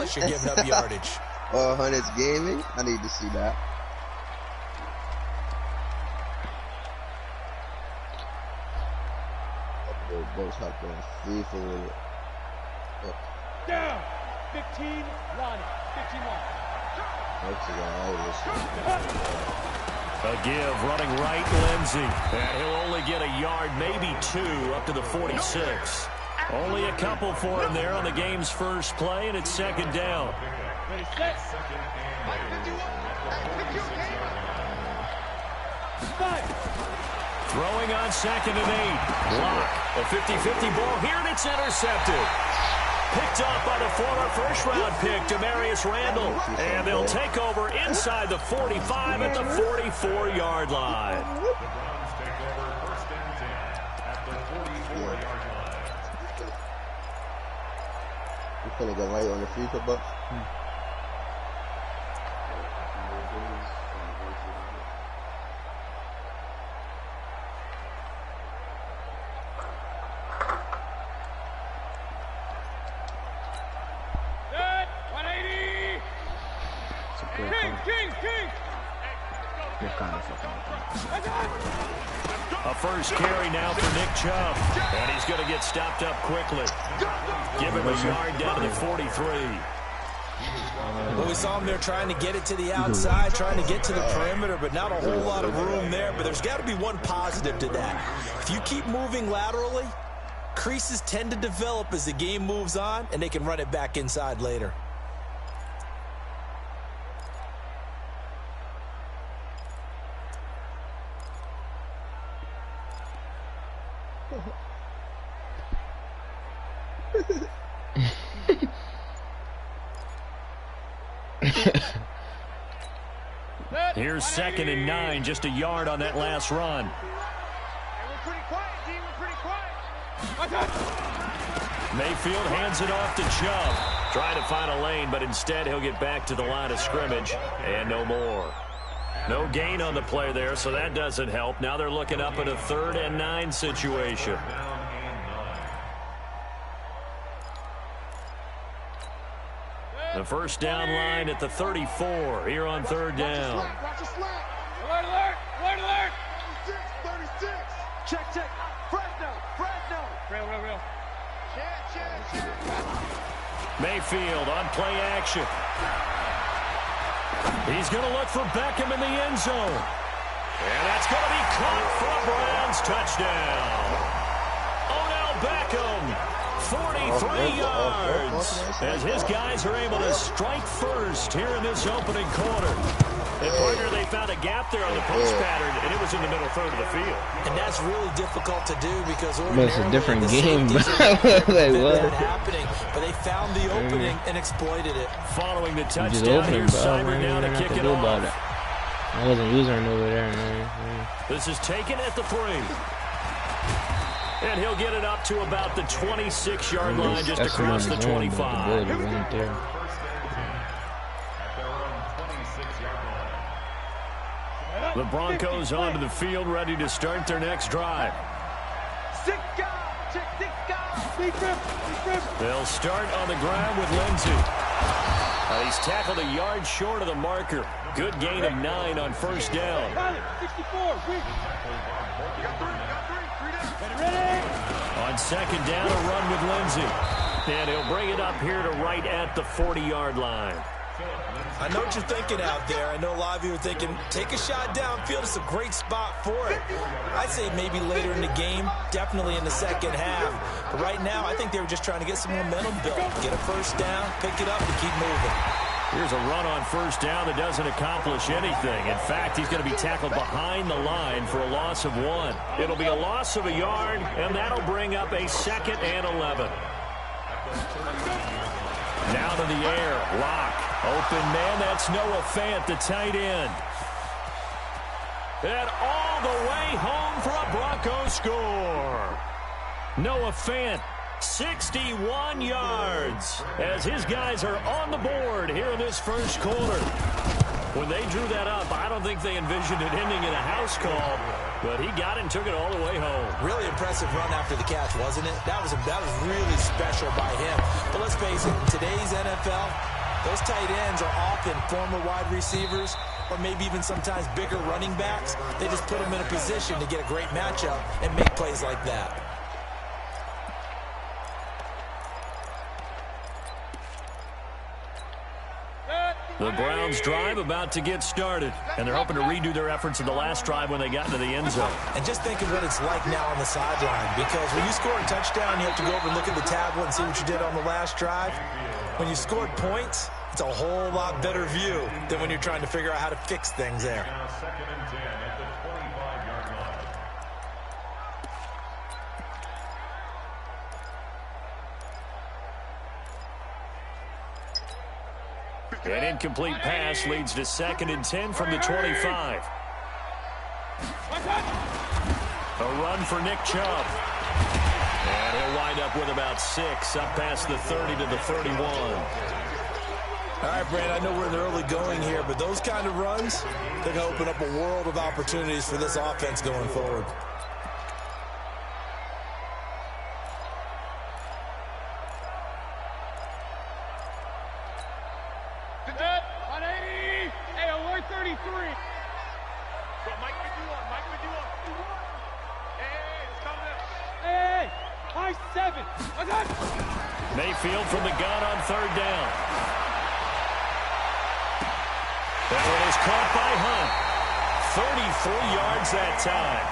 plus you're giving up yardage. Hunnitz Gaming. I need to see that. Both have to FIFA with it. Down. 15, Ronnie. 15-1. A give, running right, Lindsey. And he'll only get a yard, maybe 2, up to the 46. Only a couple for him there on the game's first play, and it's second down. Ready, set. Throwing on 2nd and 8. Lock. A 50-50 ball here, and it's intercepted. Picked up by the former first-round pick, Demarius Randall. And they'll take over inside the 45 at the 44-yard line. We're going to go right on the FIFA box. A first carry now for Nick Chubb. And he's going to get stopped up quickly. Give him a yard down to the 43. Well, we saw him there trying to get it to the outside, trying to get to the perimeter, but not a whole lot of room there. But there's got to be one positive to that. If you keep moving laterally, creases tend to develop as the game moves on, and they can run it back inside later. Here's 2nd and 9, just a yard on that last run. We're pretty quiet, team. We're pretty quiet. Mayfield hands it off to Chubb. Trying to find a lane, but instead he'll get back to the line of scrimmage, and no more. No gain on the play there, so that doesn't help. Now they're looking up at a 3rd and 9 situation. The first down line at the 34 here on 3rd down. Alert, alert, alert, alert. 36. Check. Fresno. Real. Mayfield on play action. He's going to look for Beckham in the end zone. And that's going to be caught for a Browns touchdown. Odell Beckham, 43 yards, as his guys are able to strike first here in this opening quarter. And partner, they found a gap there on the post pattern, and it was in the middle third of the field. And that's really difficult to do because it's a different game. Like happening, but they found the opening and exploited it. Following the touchdown, here's Cyber now to kick it off. I wasn't using it over there, man. This is taken at the 3. And he'll get it up to about the 26-yard line, just across the 25. The Broncos onto the field, ready to start their next drive. They'll start on the ground with Lindsey. He's tackled a yard short of the marker. Good gain of 9 on first down. 64. On second down, a run with Lindsey. And he'll bring it up here to right at the 40-yard line. I know what you're thinking out there. I know a lot of you are thinking, take a shot downfield. It's a great spot for it. I'd say maybe later in the game, definitely in the second half. But right now, I think they were just trying to get some momentum built. Get a first down, pick it up, and keep moving. Here's a run on first down that doesn't accomplish anything. In fact, he's going to be tackled behind the line for a loss of 1. It'll be a loss of a yard, and that'll bring up a 2nd and 11. Now to the air. Lock. Open man. That's Noah Fant, the tight end. And all the way home for a Broncos score. Noah Fant, 61 yards, as his guys are on the board here in this first quarter. When they drew that up, I don't think they envisioned it ending in a house call, but he got it and took it all the way home. Really impressive run after the catch, wasn't it? That was really special by him. But let's face it, in today's NFL, Those tight ends are often former wide receivers or maybe even sometimes bigger running backs. They just put them in a position to get a great matchup and make plays like that. The Browns drive about to get started, and they're hoping to redo their efforts in the last drive when they got into the end zone. And just think of what it's like now on the sideline, because when you score a touchdown, you have to go over and look at the tablet and see what you did on the last drive. When you scored points, it's a whole lot better view than when you're trying to figure out how to fix things there. Second and 10 at the 25-yard line. An incomplete pass leads to second and 10 from the 25. A run for Nick Chubb. And he'll wind up with about 6, up past the 30 to the 31. All right, Brand, I know we're in the early going here, but those kind of runs, they're going to open up a world of opportunities for this offense going forward. Mayfield from the gun on third down. That one is caught by Hunt. 33 yards that time.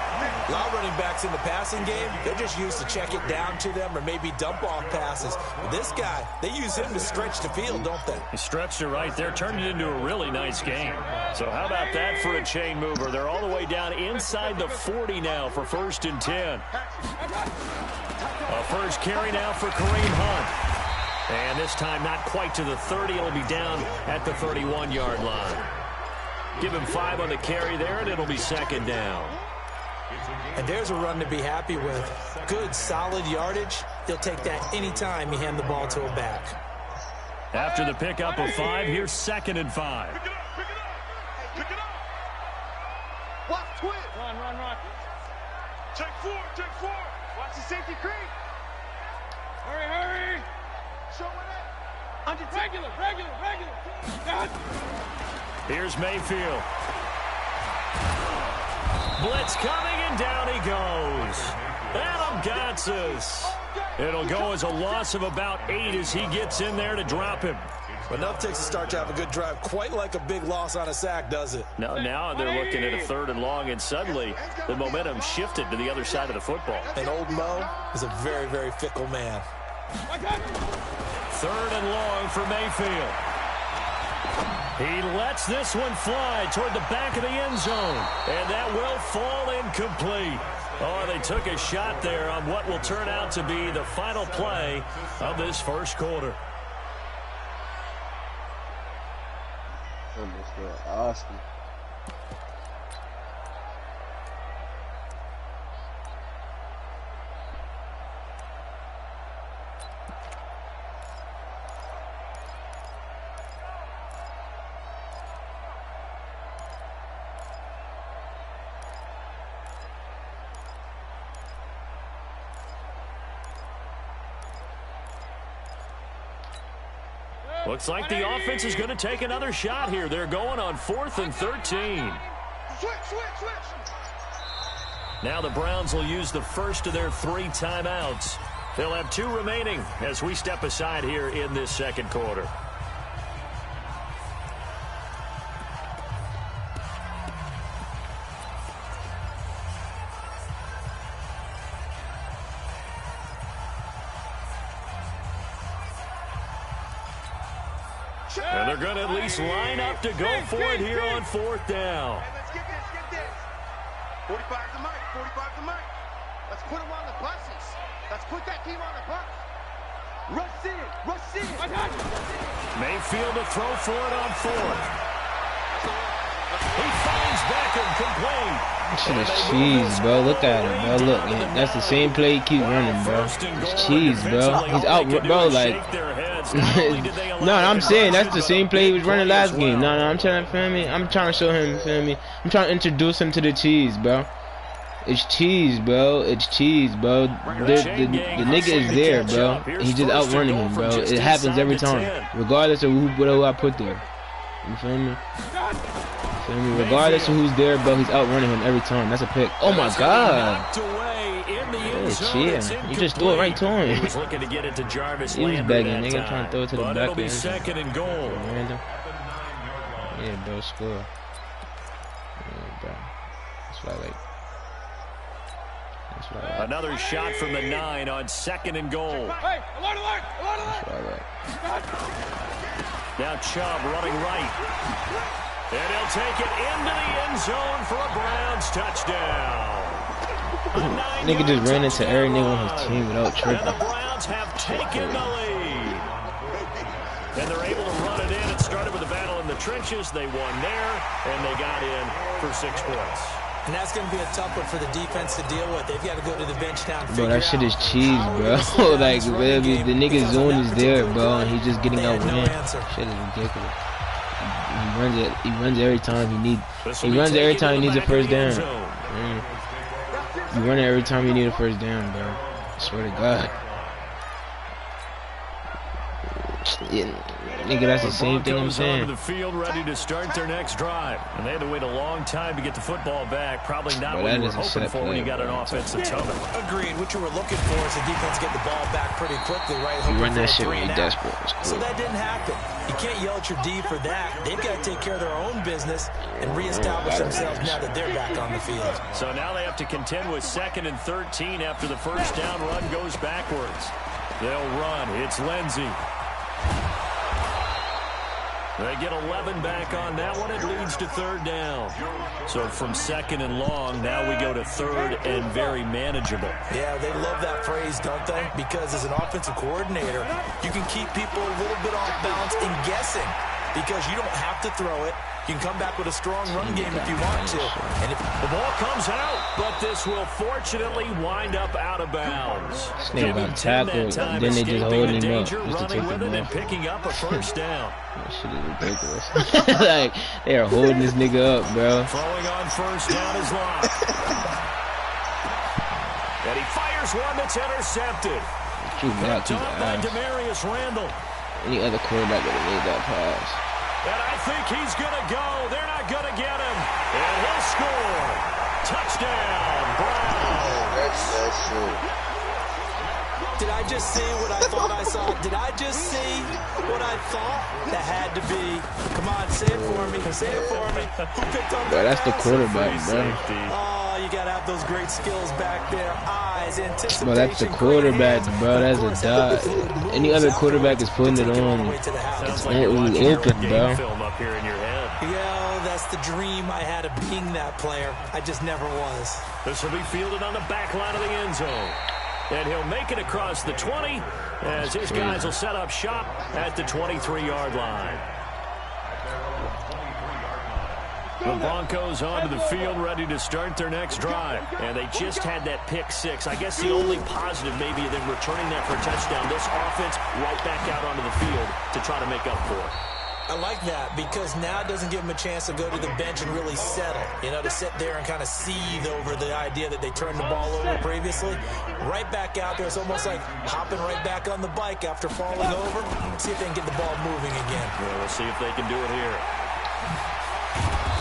A lot of running backs in the passing game, they're just used to check it down to them or maybe dump off passes. But this guy, they use him to stretch the field, don't they? He stretched it right there, turned it into a really nice game. So how about that for a chain mover? They're all the way down inside the 40 now for first and 10. A first carry now for Kareem Hunt. And this time not quite to the 30. It'll be down at the 31-yard line. Give him 5 on the carry there, and it'll be second down. And there's a run to be happy with. Good, solid yardage. He'll take that anytime you hand the ball to a back. After the pickup of 5, here's second and 5. Pick it up, pick it up. Pick it up. Watch twist. Run. Check 4. Watch the safety creep. Hurry. Show it in. Regular. Here's Mayfield. Blitz coming, and down he goes. Adam Gotsis. It'll go as a loss of about 8 as he gets in there to drop him. Enough takes a start to have a good drive. Quite like a big loss on a sack, does it? Now they're looking at a third and long, and suddenly the momentum shifted to the other side of the football. And old Mo is a very, very fickle man. Third and long for Mayfield. He lets this one fly toward the back of the end zone, and that will fall incomplete. Oh, they took a shot there on what will turn out to be the final play of this first quarter. Austin. Looks like the offense is going to take another shot here. They're going on 4th and 13. Switch. Now the Browns will use the first of their 3 timeouts. They'll have 2 remaining as we step aside here in this second quarter. And they're going to at least line up to go for it here on 4th down. Hey, let's get this. 45 to Mike. Let's put him on the buses. Let's put that team on the bus. Rush in. Mayfield to throw for it on 4th. He finds Beckham complete. Shit is cheese, bro. Look at him, bro. Look, that's the same play he keep running, bro. It's cheese, bro. He's out, bro. Like, no, I'm saying that's the same play he was running last game. No, I'm trying to feel me. I'm trying to show him, feel me. I'm trying to introduce him to the cheese, bro. It's cheese, bro. It's cheese, bro. The nigga is there, bro. He just outrunning him, bro. It happens every time, regardless of who I put there. You feel me? Regardless of who's there, bro, he's outrunning him every time. That's a pick. Oh my god. Yeah, you just threw it right to him. He was looking to get it to Jarvis. He was begging, nigga, trying to throw it to the back. It'll be second and goal. Yeah, bro, score. Yeah, bro. That's what I like. Another shot from the 9 on second and goal. Hey, alert, alert, alert, alert. Now Chubb running right. And he'll take it into the end zone for a Browns touchdown. Nigga just ran into every nigga on his team without tripping. And the Browns have taken the lead. And they're able to run it in. It started with a battle in the trenches. They won there, and they got in for 6 points. And that's going to be a tough one for the defense to deal with. They've got to go to the bench now. Bro, that shit is cheese, bro. Like, baby, the nigga's zone is there, bro, and he's just getting out ran. Shit is ridiculous. He runs every time he needs. He runs every time he needs a first down. You run it every time you need a first down, bro. I swear to God. Yeah, nigga, that's the same thing I'm saying. The field ready to start their next drive, and they had to wait a long time to get the football back. Probably not what you were hoping for when you got an offensive tunnel. Agreed. What you were looking for is the defense get the ball back pretty quickly, right? You run that shit when you're desperate. So that didn't happen. You can't yell at your D for that. They've got to take care of their own business and reestablish themselves now that they're back on the field. So now they have to contend with 2nd and 13 after the first down run goes backwards. They'll run. It's Lindsey. They get 11 back on that one. It leads to 3rd down. So from 2nd and long, now we go to 3rd and very manageable. Yeah, they love that phrase, don't they? Because as an offensive coordinator, you can keep people a little bit off balance and guessing because you don't have to throw it. You can come back with a strong run game if you want to. And if the ball comes out, but this will fortunately wind up out of bounds. Snake got tackled, then they just hold him up just to take the ball. And picking up a first down. That shit is ridiculous. Like, they are holding this nigga up, bro. Throwing on first down is Locke. And he fires one that's intercepted. Picked up by Demarius Randall. Any other quarterback would have made that pass. And I think he's going to go. They're not going to get him. And he'll score. Touchdown, Browns. Did I just see what I thought I saw? Did I just see what I thought? That had to be. Come on, say it for me. Say it for me. Who picked up that? That's the quarterback, bro. Oh, you got to have those great skills back there. Eyes, anticipation. Bro, that's the quarterback, bro. That's a dot. Any other quarterback is putting it on. It's open, bro. Yo, that's the dream I had of being that player. I just never was. This will be fielded on the back line of the end zone. And he'll make it across the 20 as his guys will set up shop at the 23-yard line. The Broncos onto the field ready to start their next drive. And they just had that pick 6. I guess the only positive maybe than returning that for a touchdown. This offense right back out onto the field to try to make up for it. I like that because now it doesn't give them a chance to go to the bench and really settle, you know, to sit there and kind of seethe over the idea that they turned the ball over previously. Right back out there, it's almost like hopping right back on the bike after falling over. See if they can get the ball moving again. Yeah, we'll see if they can do it here.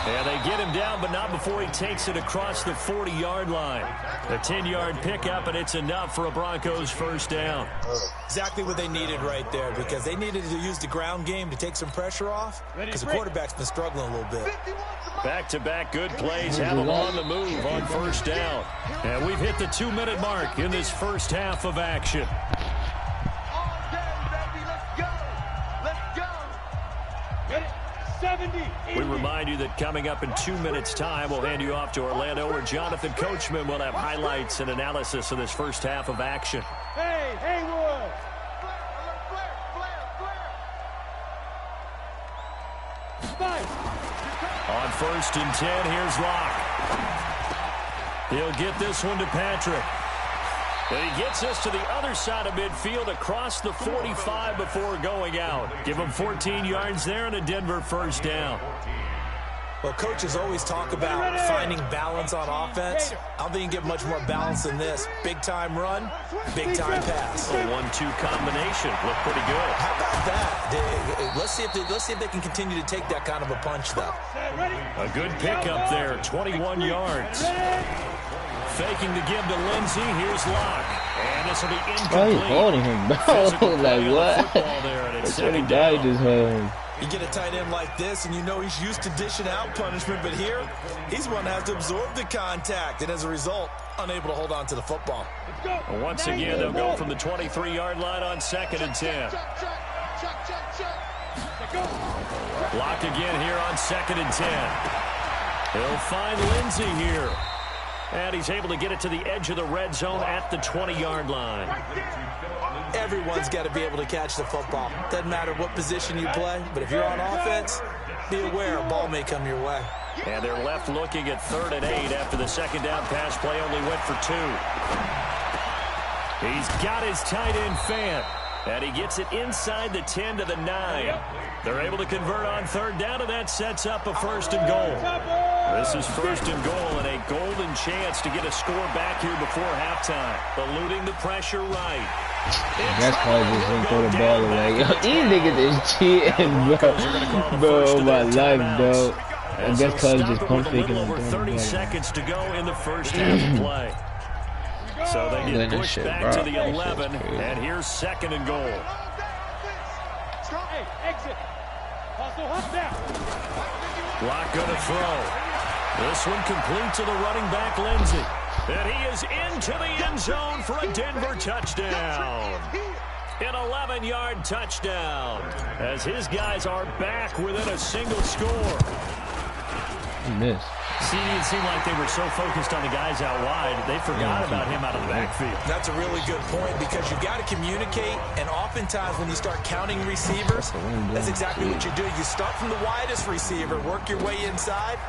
And they get him down, but not before he takes it across the 40-yard line. A 10-yard pickup, and it's enough for a Broncos first down. Exactly what they needed right there, because they needed to use the ground game to take some pressure off, because the quarterback's been struggling a little bit. Back-to-back good plays have them on the move on first down. And we've hit the 2-minute mark in this first half of action. We remind you that coming up in 2 minutes' time, we'll hand you off to Orlando, where Jonathan Coachman will have highlights and analysis of this first half of action. Hey, Haywood! On 1st and 10, here's Locke. He'll get this one to Patrick. And he gets us to the other side of midfield across the 45 before going out. Give him 14 yards there and a Denver first down. Well, coaches always talk about finding balance on offense. I don't think you can get much more balance than this. Big-time run, big-time pass. A 1-2 combination. Look pretty good. How about that? Let's see if they can continue to take that kind of a punch, though. A good pickup there, 21 yards. Faking the give to Lindsey. Here's Locke. And this will be incomplete. Why are you holding him, bro? Like, what? That's what he died just holding. You get a tight end like this, and you know he's used to dishing out punishment, but here, he's one that has to absorb the contact, and as a result, unable to hold on to the football. Once again, they'll go from the 23-yard line on 2nd and 10. Block again here on 2nd and 10. He'll find Lindsey here. And he's able to get it to the edge of the red zone at the 20-yard line. Everyone's got to be able to catch the football. Doesn't matter what position you play, but if you're on offense, be aware a ball may come your way. And they're left looking at 3rd and 8 after the second down pass play only went for 2. He's got his tight end Fant, and he gets it inside the 10 to the 9. They're able to convert on 3rd down, and that sets up a 1st and goal. This is 1st and goal and a golden chance to get a score back here before halftime. Eluding the pressure right. That's probably just didn't throw the ball away. Yo, these niggas is cheating, bro. Bro, my life, bro. I guess cause just pump faking over 30 seconds to go in the first half of play. So they get pushed back to the 11, and here's 2nd and goal. Locke going to throw. This one complete to the running back, Lindsey. And he is into the end zone for a Denver touchdown. An 11-yard touchdown as his guys are back within a single score. He missed. See, it seemed like they were so focused on the guys out wide, they forgot about him out of the backfield. That's a really good point because you've got to communicate, and oftentimes when you start counting receivers, that's exactly what you do. You start from the widest receiver, work your way inside.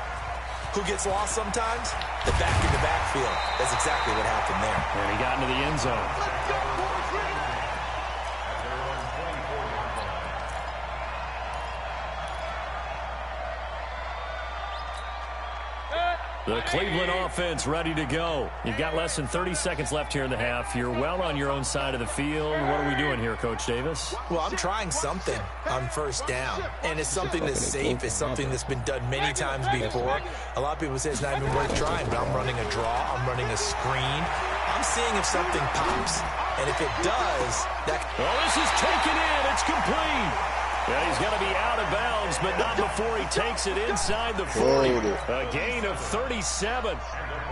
Who gets lost sometimes? The back in the backfield. That's exactly what happened there. And he got into the end zone. The Cleveland offense ready to go. You've got less than 30 seconds left here in the half. You're well on your own side of the field. What are we doing here, Coach Davis? Well, I'm trying something on 1st down. And it's something that's safe. It's something that's been done many times before. A lot of people say it's not even worth trying, but I'm running a draw. I'm running a screen. I'm seeing if something pops. And if it does, that... Well, this is taken in. It's complete. Yeah, he's going to be out of bounds, but not before he takes it inside the 40. A gain of 37.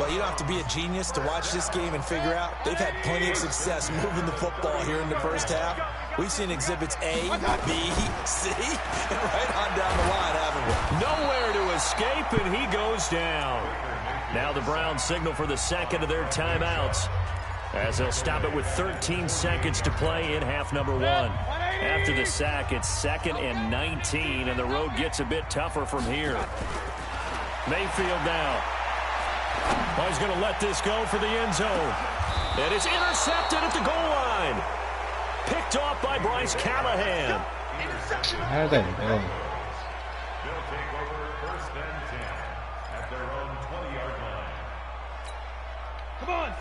Well, you don't have to be a genius to watch this game and figure out they've had plenty of success moving the football here in the first half. We've seen exhibits A, B, C, and right on down the line, haven't we? Nowhere to escape, and he goes down. Now the Browns signal for the second of their timeouts as they'll stop it with 13 seconds to play in half number 1. After the sack, it's 2nd and 19, and the road gets a bit tougher from here. Mayfield now. Oh, he's going to let this go for the end zone. And it's intercepted at the goal line. Picked off by Bryce Callahan. How did that go? They'll take over 1st and 10 at their own 20-yard line.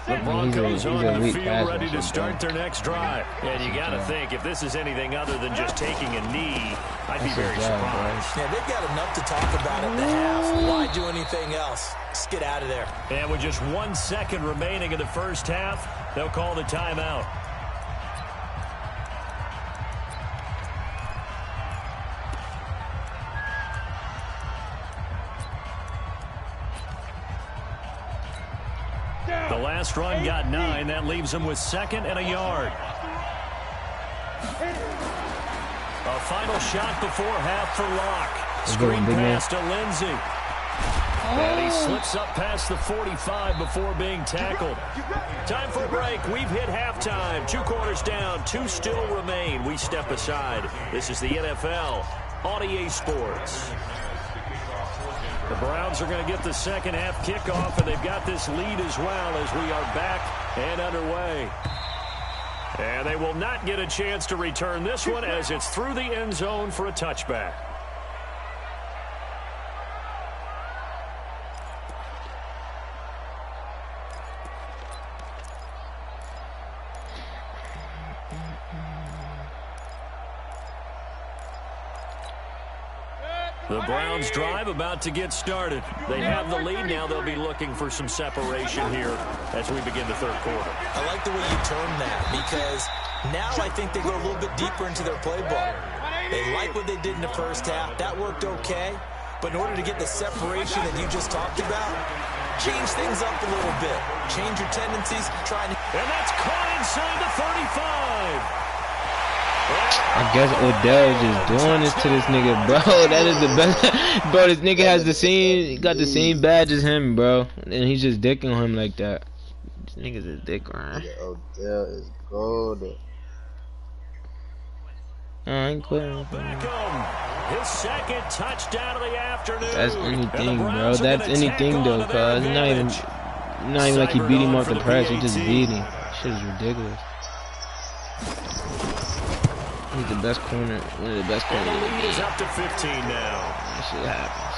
The Broncos on the field ready to start their next drive. And you got to think, if this is anything other than just taking a knee, I'd be very surprised. Yeah, they've got enough to talk about at the half. Why do anything else? Just get out of there. And with just 1 second remaining in the first half, they'll call the timeout. The last run got 9. That leaves them with 2nd and a yard. A final shot before half for Locke. Screen pass to Lindsey. And he slips up past the 45 before being tackled. Time for a break. We've hit halftime. 2 quarters down. 2 still remain. We step aside. This is the NFL on EA Sports. The Browns are going to get the second half kickoff, and they've got this lead as well as we are back and underway. And they will not get a chance to return this one as it's through the end zone for a touchback. The Browns drive about to get started. They have the lead now. They'll be looking for some separation here as we begin the third quarter. I like the way you term that because now I think they go a little bit deeper into their playbook. They like what they did in the first half. That worked okay. But in order to get the separation that you just talked about, change things up a little bit. Change your tendencies. And that's caught inside the 35. I guess Odell is just doing this to this nigga, bro. That is the best. Bro, this nigga has the same, got the same badge as him, bro. And he's just dicking on him like that. This nigga's a dick, right? Odell is golden. I ain't quitting. His second touchdown of the afternoon. That's anything, bro. That's anything, though, cuz. Not even like he beat him off the press. He just beat him. Shit is ridiculous. He's the best corner, one of the best corners in the league. He's up to 15 now. That shit happens.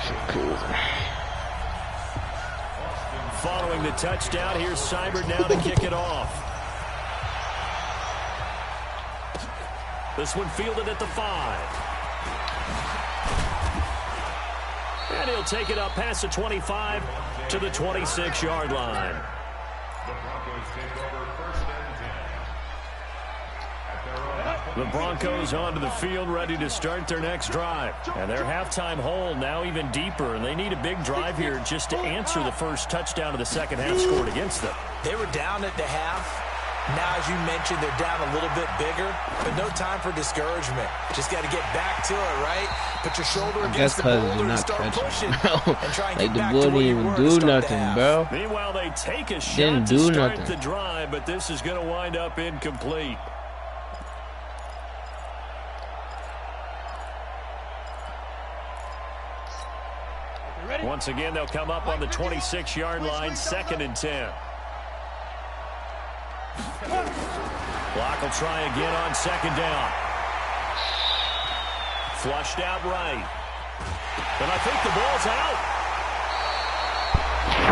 Shit cool. Following the touchdown, here's Seibert now to kick it off. This one fielded at the 5. And he'll take it up past the 25 to the 26-yard line. The Broncos take over first and 10. The Broncos onto the field, ready to start their next drive. And their halftime hole now even deeper, and they need a big drive here just to answer the first touchdown of the second half scored against them. They were down at the half. Now, as you mentioned, they're down a little bit bigger, but no time for discouragement. Just got to get back to it, right? Put your shoulder against the boulder and start pushing. And try and like get back the to boy where you didn't were even to do start the nothing, half. bro. Meanwhile, they take a shot Didn't to do start nothing. the drive, but this is going to wind up incomplete. Once again, they'll come up on the 26-yard line, 2nd and 10. Block will try again on 2nd down. Flushed out right. But I think the ball's out.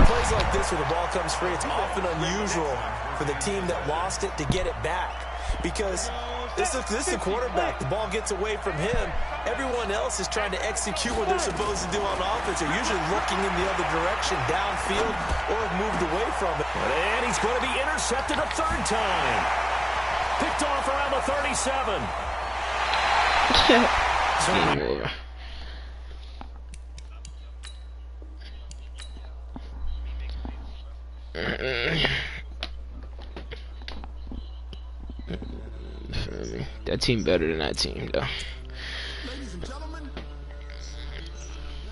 Plays like this where the ball comes free, it's often unusual for the team that lost it to get it back. Because this is a quarterback. The ball gets away from him. Everyone else is trying to execute what they're supposed to do on offense. They're usually looking in the other direction, downfield, or have moved away from it. And he's going to be intercepted a 3rd time. Picked off around the 37. Game over. That team better than that team, though.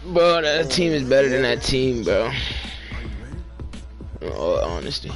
Bro, that team is better than that team, bro. In all honesty.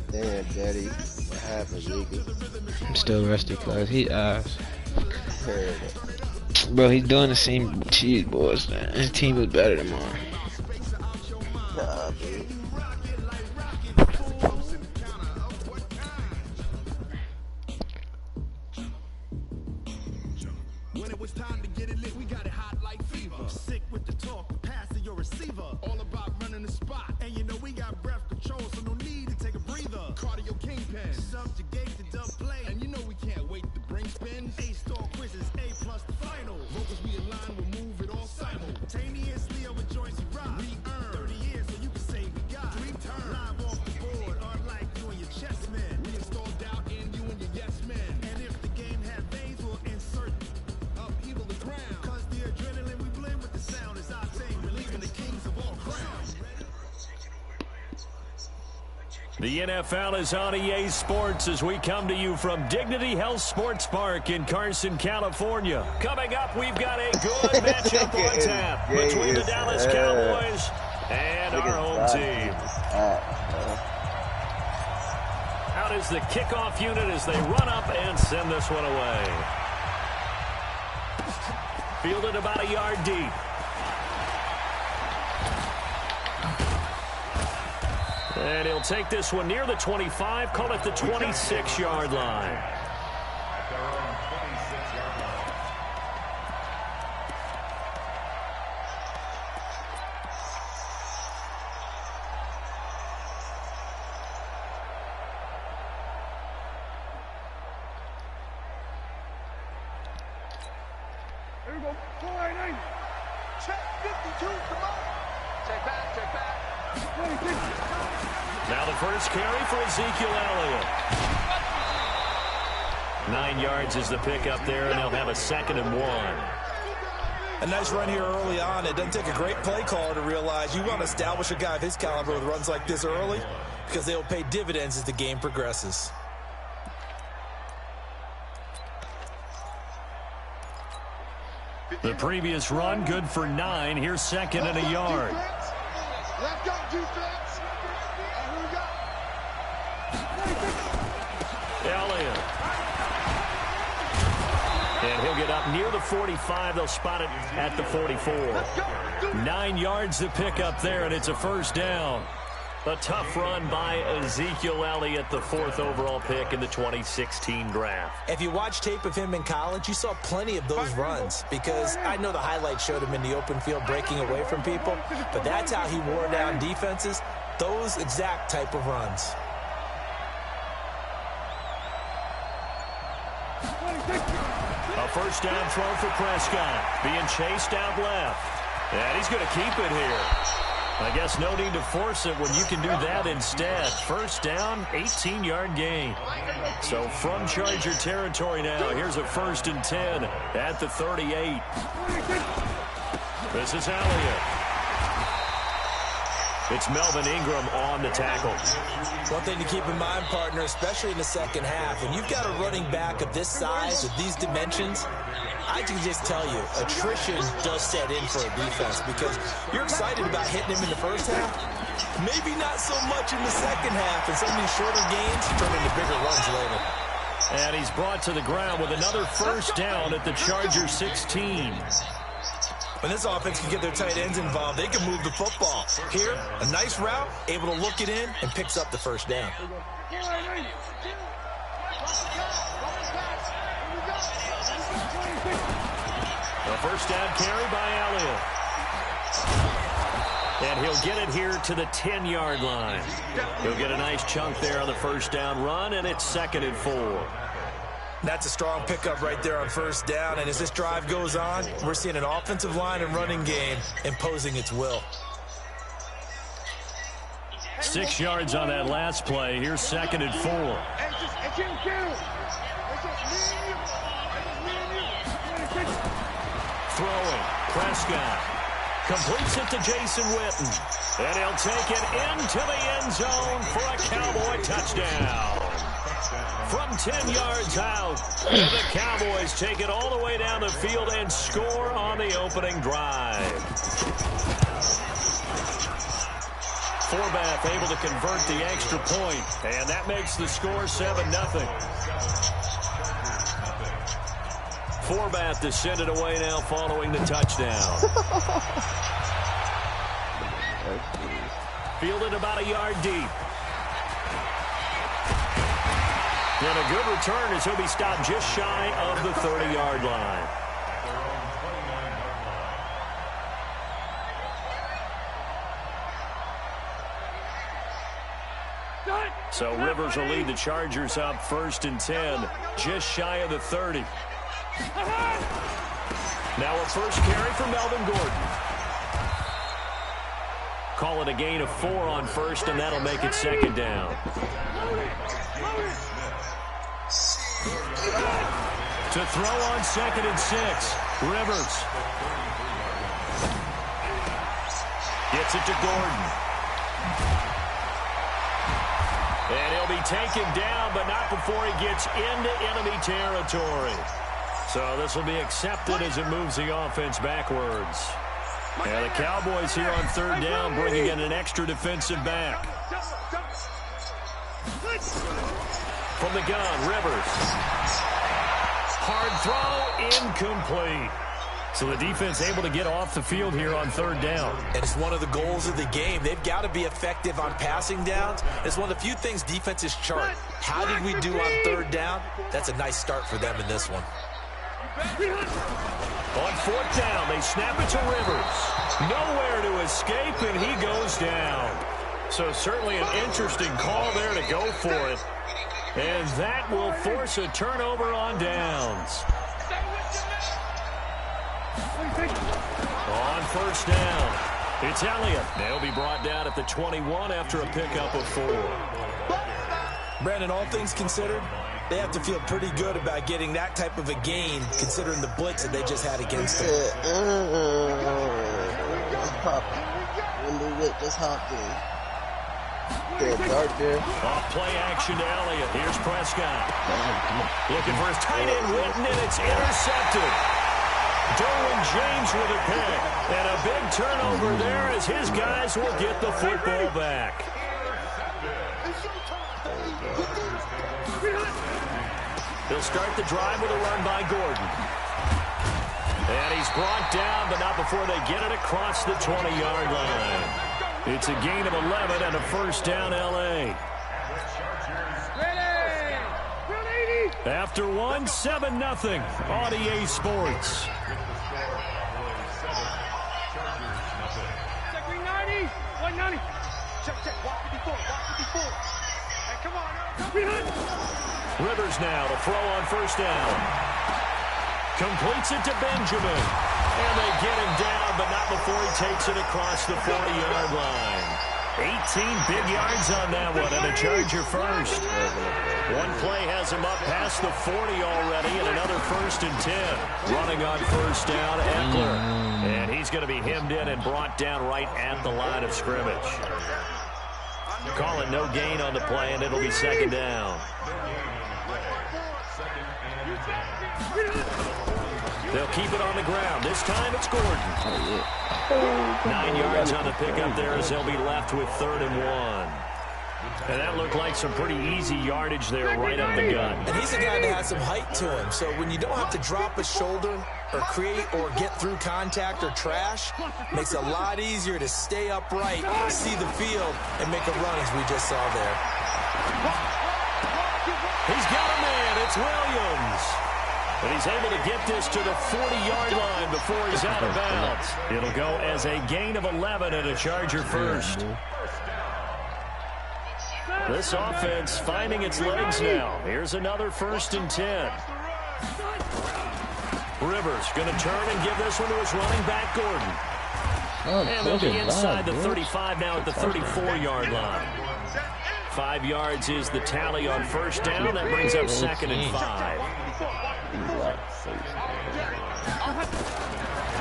Damn, Daddy. What happened, nigga? I'm still rusty, cuz he ass. Bro, he's doing the same cheese boys, man. His team is better than mine. Nah, dude. When it was time to get it lit, we got it hot like fever. Sick with the talk, passing your receiver. All about running the spot. And you know we got breath control, so no need to take a breather. Cardio kingpin, subjugate the dub play. And you know we can't wait to bring spin. A-star quizzes, A+ the final. Vocals we align, we'll move it all simultaneously over joints we rock. We earn 30 years, so you can say we got 3 turns. Live off the board, art like you and your chess men. We install doubt in you and your yes men. And if the game had veins, we'll insert upheaval the ground. Cause the adrenaline we blend with the sound is our thing. We're leaving the kings of all crowns. The NFL is on EA Sports as we come to you from Dignity Health Sports Park in Carson, California. Coming up, we've got a good matchup on tap between the Dallas Cowboys and our home team. Out is the kickoff unit as they run up and send this one away. Fielded about a yard deep. And he'll take this one near the 25, call it the 26-yard line. Here we go. 490. Check 52, come on. Check back, check back. 26. Now the first carry for Ezekiel Elliott. 9 yards is the pickup there, and they'll have a 2nd and 1. A nice run here early on. It doesn't take a great play caller to realize you want to establish a guy of his caliber with runs like this early because they will pay dividends as the game progresses. The previous run, good for 9. Here's 2nd and a yard. Left up defense. And here we go. Elliott. And he'll get up near the 45. They'll spot it at the 44. 9 yards to pick up there, and it's a first down. A tough run by Ezekiel Elliott, the 4th overall pick in the 2016 draft. If you watch tape of him in college, you saw plenty of those runs because I know the highlights showed him in the open field breaking away from people, but that's how he wore down defenses, those exact type of runs. A first down throw for Prescott, being chased out left. And he's going to keep it here. I guess no need to force it when you can do that instead. First down, 18-yard gain. So from Charger territory now, here's a 1st and 10 at the 38. This is Elliott. It's Melvin Ingram on the tackle. One thing to keep in mind, partner, especially in the second half, when you've got a running back of this size, of these dimensions, I can just tell you, attrition does set in for a defense because you're excited about hitting him in the first half. Maybe not so much in the second half, and some of these shorter gains turn into bigger runs later. And he's brought to the ground with another first down at the Chargers 16. When this offense can get their tight ends involved, they can move the football. Here, a nice route, able to look it in, and picks up the first down. A first down carry by Elliott. And he'll get it here to the 10-yard line. He'll get a nice chunk there on the first down run, and it's 2nd and 4. That's a strong pickup right there on first down, and as this drive goes on, we're seeing an offensive line and running game imposing its will. 6 yards on that last play. Here's 2nd and 4. Throwing, Prescott completes it to Jason Witten, and he'll take it into the end zone for a Cowboy touchdown. From 10 yards out, the Cowboys take it all the way down the field and score on the opening drive. Forbath able to convert the extra point, and that makes the score 7-0. Forbath to send it away now following the touchdown. Fielded about a yard deep. And a good return as he'll be stopped just shy of the 30-yard line. So Rivers will lead the Chargers up 1st and 10, just shy of the 30. Now a first carry for Melvin Gordon. Call it a gain of 4 on first, and that'll make it 2nd down. To throw on 2nd and 6, Rivers. Gets it to Gordon. And he'll be taken down, but not before he gets into enemy territory. So this will be accepted as it moves the offense backwards. And the Cowboys here on third down bringing in an extra defensive back. From the gun, Rivers. Hard throw, incomplete. So the defense able to get off the field here on third down. And it's one of the goals of the game. They've got to be effective on passing downs. It's one of the few things defenses chart. How did we do on third down? That's a nice start for them in this one. On fourth down, they snap it to Rivers. Nowhere to escape, and he goes down. So certainly an interesting call there to go for it. And that will force a turnover on downs. On first down, it's Elliott. They'll be brought down at the 21 after a pickup of 4. Brandon, all things considered, they have to feel pretty good about getting that type of a gain, considering the blitz that they just had against them. When the whip just hopped in. They're dark there. Off play action to Elliott. Here's Prescott. Looking for his tight end, Witten, and it's intercepted. Derwin James with a pick. And a big turnover there as his guys will get the football back. They'll start the drive with a run by Gordon. And he's brought down, but not before they get it across the 20-yard line. It's a gain of 11 and a first down, L.A. After 1, 7-0 on EA Sports. Check 390, 190. Check, walk it before. Hey, come on. Rivers now to throw on first down. Completes it to Benjamin. And they get him down, but not before he takes it across the 40-yard line. 18 big yards on that one, and a Charger first. One play has him up past the 40 already, and another 1st and 10. Running on first down, Eckler. And he's going to be hemmed in and brought down right at the line of scrimmage. Calling no gain on the play, and it'll be second down. They'll keep it on the ground. This time it's Gordon. 9 yards on the pickup there as they'll be left with 3rd and 1. And that looked like some pretty easy yardage there right up the gut. And he's a guy that has some height to him. So when you don't have to drop a shoulder or create or get through contact or trash, makes it a lot easier to stay upright, see the field, and make a run as we just saw there. He's got a man. It's Williams. And he's able to get this to the 40-yard line before he's out of bounds. It'll go as a gain of 11 and a Charger first. This offense finding its legs now. Here's another 1st and 10. Rivers going to turn and give this one to his running back, Gordon. And they'll be inside the 35 now at the 34-yard line. 5 yards is the tally on first down. That brings up 2nd and 5.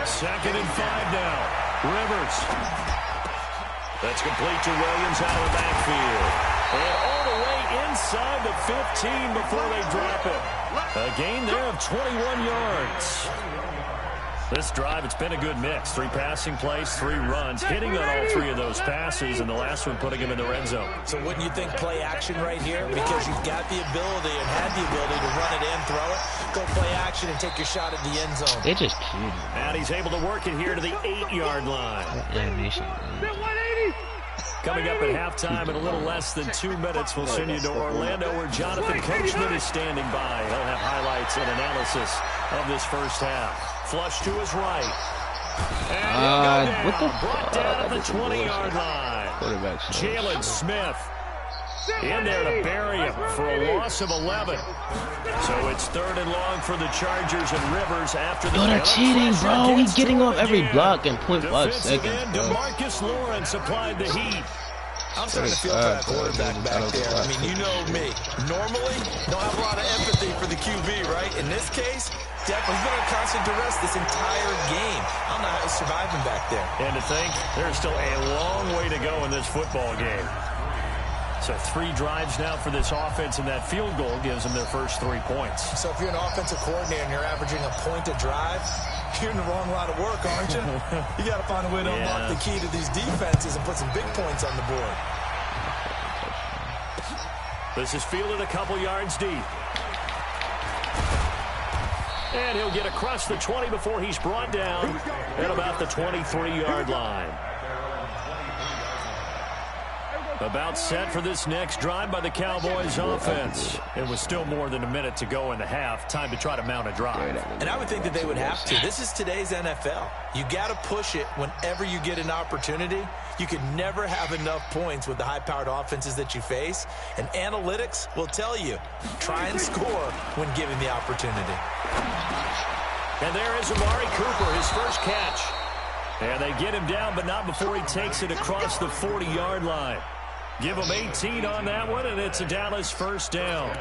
2nd and 5 now. Rivers. That's complete to Williams out of the backfield. And all the way inside the 15 before they drop it. A gain there of 21 yards. This drive, it's been a good mix. 3 passing plays, 3 runs, hitting on all 3 of those passes, and the last one putting him in the red zone. So wouldn't you think play action right here? Because you've got the ability and had the ability to run it in, throw it, go play action and take your shot at the end zone. They just cheated. And he's able to work it here to the 8-yard line. Coming up at halftime in a little less than 2 minutes, we'll send you to Orlando where Jonathan Coachman is standing by. He'll have highlights and analysis of this first half. Flush to his right. And what the brought down at the 20-yard line. Jalen Smith in there to bury him for a loss of 11. So it's 3rd and long for the Chargers and Rivers after the... Yo, they're cheating, bro. He's getting off every block in 0.5 seconds, bro. DeMarcus Lawrence applied the heat. I'm starting to feel for that quarterback back there. I mean, you know me. Normally, don't have a lot of empathy for the QB, right? In this case, definitely been under constant duress this entire game. I don't know how he's surviving back there. And to think, there's still a long way to go in this football game. So 3 drives now for this offense, and that field goal gives them their first 3 points. So if you're an offensive coordinator and you're averaging a point a drive, you're in the wrong line of work, aren't you? You got to find a way to unlock the key to these defenses and put some big points on the board. This is fielded a couple yards deep. And he'll get across the 20 before he's brought down at about the 23-yard line. About set for this next drive by the Cowboys offense. It was still more than a minute to go in the half. Time to try to mount a drive. And I would think that they would have to. This is today's NFL. You got to push it whenever you get an opportunity. You can never have enough points with the high-powered offenses that you face. And analytics will tell you, try and score when given the opportunity. And there is Amari Cooper, his first catch. And they get him down, but not before he takes it across the 40-yard line. Give him 18 on that one, and it's a Dallas first down.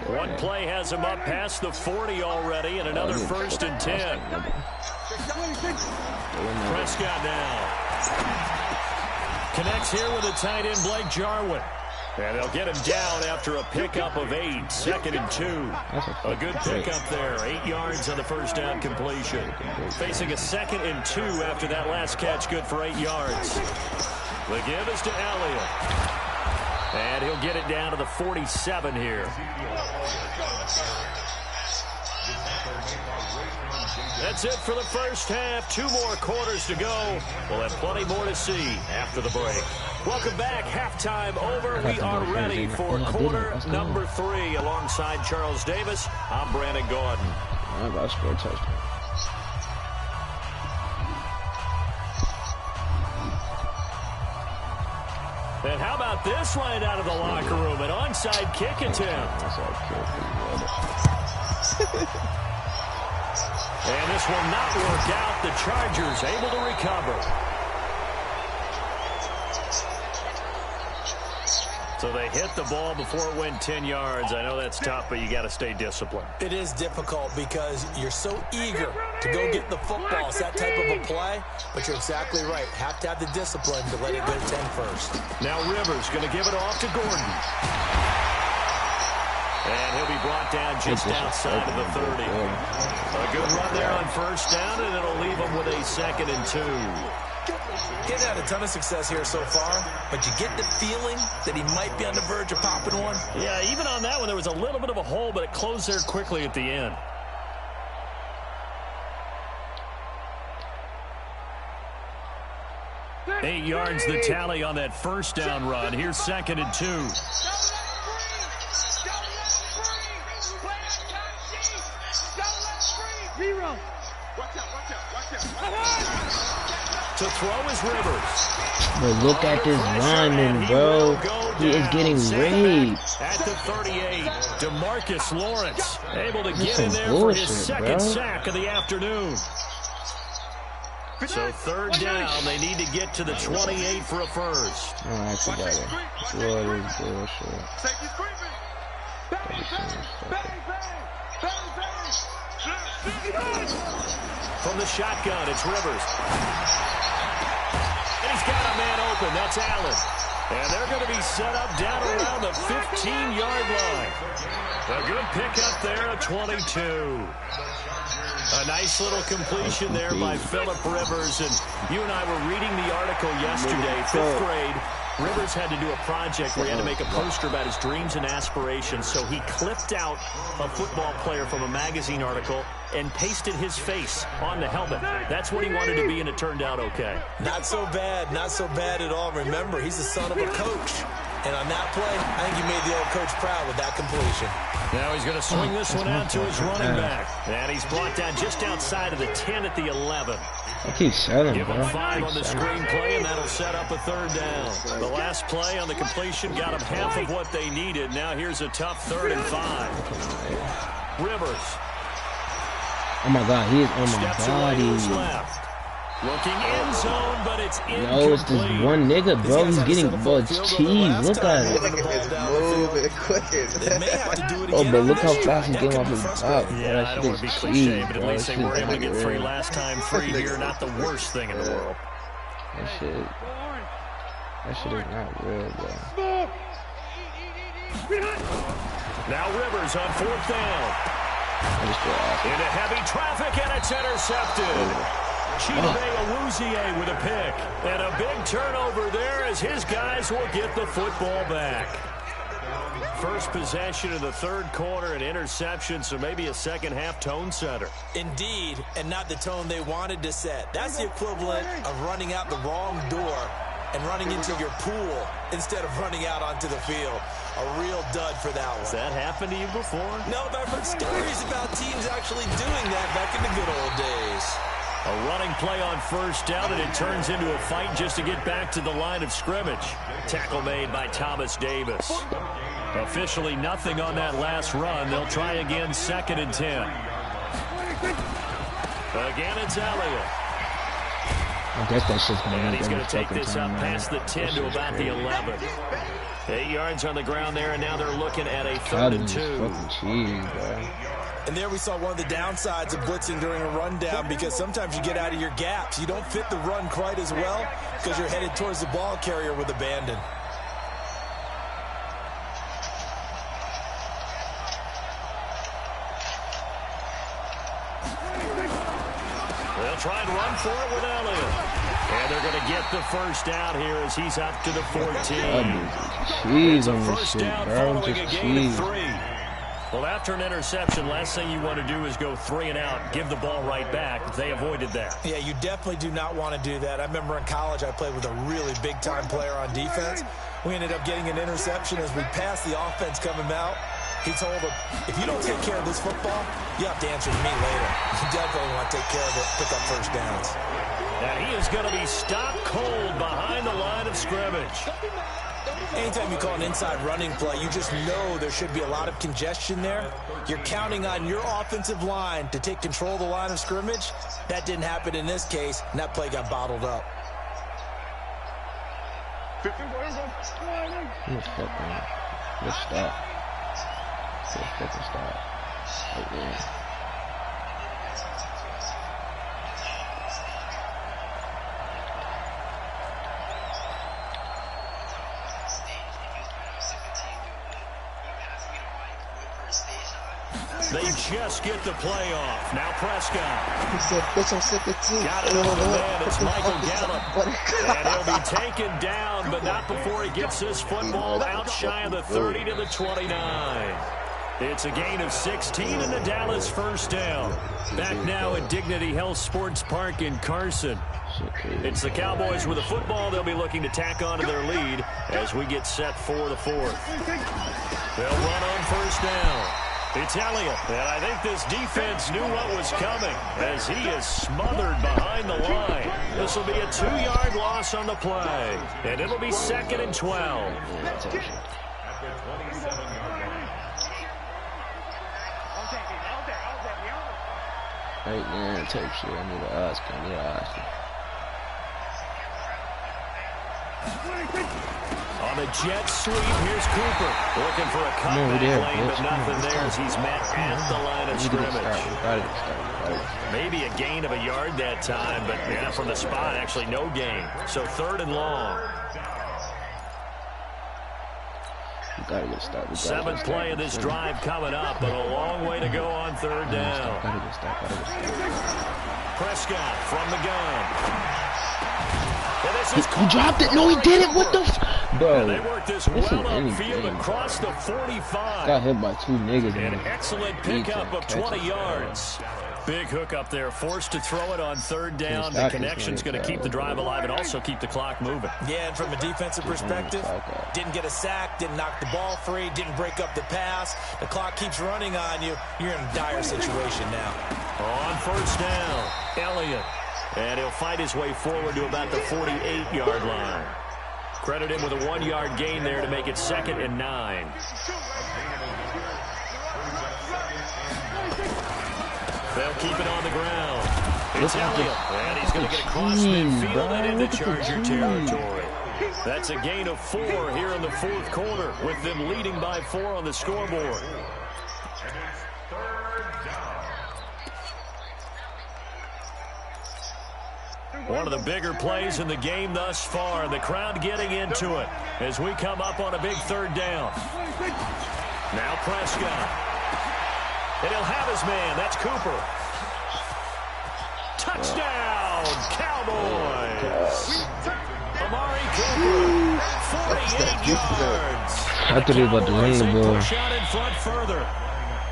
One play has him up past the 40 already, and another 1st and 10. Prescott now. Connects here with the tight end, Blake Jarwin. And they'll get him down after a pickup of 8, 2nd and 2. A good pickup there, 8 yards on the first down completion. Facing a 2nd and 2 after that last catch, good for 8 yards. The give is to Elliott. And he'll get it down to the 47 here. That's it for the first half. 2 more quarters to go. We'll have plenty more to see after the break. Welcome back. Halftime over. We are ready for quarter number 3. Alongside Charles Davis, I'm Brandon Gordon. I'm about to score a touchdown. And how about this right out of the locker room? An onside kick attempt. And this will not work out. The Chargers able to recover. So they hit the ball before it went 10 yards. I know that's tough, but you got to stay disciplined. It is difficult because you're so eager to go get the football. It's that type of a play, but you're exactly right. Have to have the discipline to let it go 10 first. Now Rivers going to give it off to Gordon. And he'll be brought down just outside of the 30. A good run there on first down, and it'll leave him with a 2nd and 2. He's had a ton of success here so far, but you get the feeling that he might be on the verge of popping one. Yeah, even on that one, there was a little bit of a hole, but it closed there quickly at the end. Eight yards the tally on that first down run. Here's 2nd and 2. To throw is Rivers. But look at this lineman, bro. He is getting raped. At the 38, DeMarcus Lawrence able to get in there for his 2nd sack of the afternoon. So 3rd down, they need to get to the 28 for a first. Oh, I forgot it. What is bullshit? From the shotgun, it's Rivers. And he's got a man open. That's Allen. And they're going to be set up down around the 15-yard line. A good pickup there at 22. A nice little completion there by Phillip Rivers. And you and I were reading the article yesterday, 5th grade. Rivers had to do a project where he had to make a poster about his dreams and aspirations. So he clipped out a football player from a magazine article and pasted his face on the helmet. That's what he wanted to be, and it turned out okay. Not so bad at all. Remember, he's the son of a coach. And on that play, I think he made the old coach proud with that completion. Now he's going to swing this one out to his running back. And he's brought down just outside of the 10 at the 11. I keep selling, Give him bro. 5 on the screenplay, and that'll set up a 3rd down. The last play on the completion got him half of what they needed. Now here's a tough 3rd and 5. Rivers. Oh my God, he is on my Steps away to his body. left. Looking end zone, but it's incomplete. No, it's this one nigga, bro. He's getting cheese. Look at it. It's moving quicker. Oh, but look how fast he's getting off his back. Yeah, I don't want to be cliche, but at least they were able to get 3 last time. 3 here, not the worst thing in the world. That shit. That shit is not real, bro. Now Rivers on 4th down. Into heavy traffic, and it's intercepted. Chidobe Awuzie with a pick. And a big turnover there as his guys will get the football back. First possession of the 3rd quarter, an interception, so maybe a second-half tone setter. Indeed, and not the tone they wanted to set. That's the equivalent of running out the wrong door and running into your pool instead of running out onto the field. A real dud for that one. Has that happened to you before? No, but I've heard stories about teams actually doing that back in the good old days. A running play on 1st down, and it turns into a fight just to get back to the line of scrimmage. Tackle made by Thomas Davis. Officially nothing on that last run. They'll try again, 2nd and 10. Again, it's Elliott. I guess that shit's gonna And be he's going to take fucking this time, up man. past the 10 to about the 11. 8 yards on the ground there, and now they're looking at a 3rd Cowboys and 2. fucking cheese, bro. And there we saw one of the downsides of blitzing during a rundown, because sometimes you get out of your gaps. You don't fit the run quite as well because you're headed towards the ball carrier with abandon. They'll try and run for it with Elliott. And they're going to get the 1st down here as he's up to the 14. Cheese on this First shit, down bro. following a Just gain of cheese. 3. Well, after an interception, last thing you want to do is go 3 and out, give the ball right back. They avoided that. Yeah, you definitely do not want to do that. I remember in college I played with a really big-time player on defense. We ended up getting an interception as we passed the offense coming out. He told him, if you don't take care of this football, you have to answer to me later. You definitely want to take care of it, pick up 1st downs. And he is going to be stopped cold behind the line of scrimmage. Anytime you call an inside running play, you just know there should be a lot of congestion there. You're counting on your offensive line to take control of the line of scrimmage. That didn't happen in this case, and that play got bottled up. Good fuck, man. Good stop. Good fucking stop. Okay. They just get the play off. Now Prescott. He said, bitch, I'm sick of team. Got it off the man. It's Michael Gallup. And he'll be taken down, but not before he gets this football out shy of the 30 to the 29. It's a gain of 16 in the Dallas 1st down. Back now at Dignity Health Sports Park in Carson. It's the Cowboys with the football. They'll be looking to tack on to their lead as we get set for the 4th. They'll run on 1st down. It's Elliott, and I think this defense knew what was coming as he is smothered behind the line. This will be a 2-yard loss on the play, and it'll be 2nd and 12. Right now, type shit. I need an Oscar. I need an Oscar. On the jet sweep, here's Cooper. Looking for a comeback lane, but nothing there as he's met at the line of scrimmage. Maybe a gain of a yard that time, but yeah, from the spot, actually no gain. So 3rd and long. Gotta get stopped. 7th play of this drive coming up, but a long way to go on 3rd down. Gotta get stopped. Prescott from the gun. He dropped it. No, he didn't. What the bro? And they work this well upfield across the 45. Got hit by 2 niggas. An excellent pickup of 20 yards. Big hook up there, forced to throw it on 3rd down. The connection's going to keep the drive alive and also keep the clock moving. Yeah, and from a defensive perspective, didn't get a sack, didn't knock the ball free, didn't break up the pass. The clock keeps running on you. You're in a dire situation now. On 1st down, Elliott. And he'll fight his way forward to about the 48-yard line. Credit him with a 1-yard gain there to make it 2nd and 9. They'll keep it on the ground. It's Elliott, and he's going to get across midfield and into Charger territory. That's a gain of 4 here in the 4th quarter, with them leading by 4 on the scoreboard. One of the bigger plays in the game thus far, and the crowd getting into it as we come up on a big third down. Now Prescott. And he'll have his man. That's Cooper. Touchdown, Cowboys. Amari Cooper, 48 yards. I thought he was about to run the ball. Push out in front further.